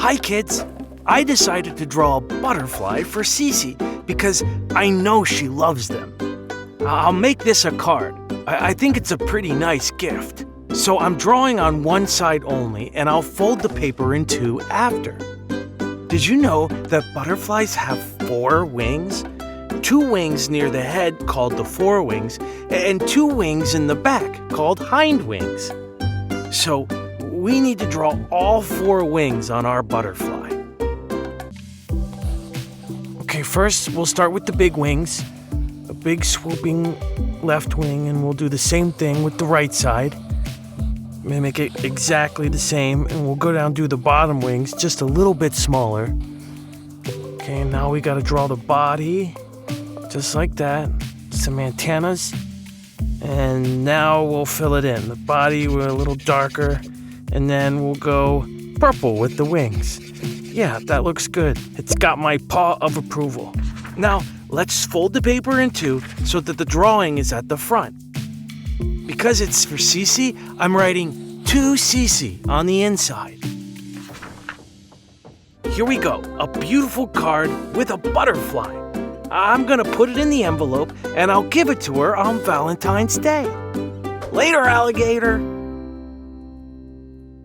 Hi, kids. I decided to draw a butterfly for Cici because I know she loves them. I'll make this a card. I think it's a pretty nice gift. So I'm drawing on one side only, and I'll fold the paper in two after. Did you know that butterflies have 4 wings? 2 wings near the head called the forewings, and 2 wings in the back called hind wings. So we need to draw all 4 wings on our butterfly. Okay, first we'll start with the big wings. A big swooping left wing, and we'll do the same thing with the right side. Mimic it exactly the same, and we'll go down and do the bottom wings just a little bit smaller. Okay, now we gotta draw the body, just like that. Some antennas, and now we'll fill it in. The body we're a little darker, and then we'll go purple with the wings. Yeah, that looks good. It's got my paw of approval. Now, let's fold the paper in two so that the drawing is at the front. Because it's for Cici, I'm writing to Cici on the inside. Here we go, a beautiful card with a butterfly. I'm gonna put it in the envelope and I'll give it to her on Valentine's Day. Later, alligator.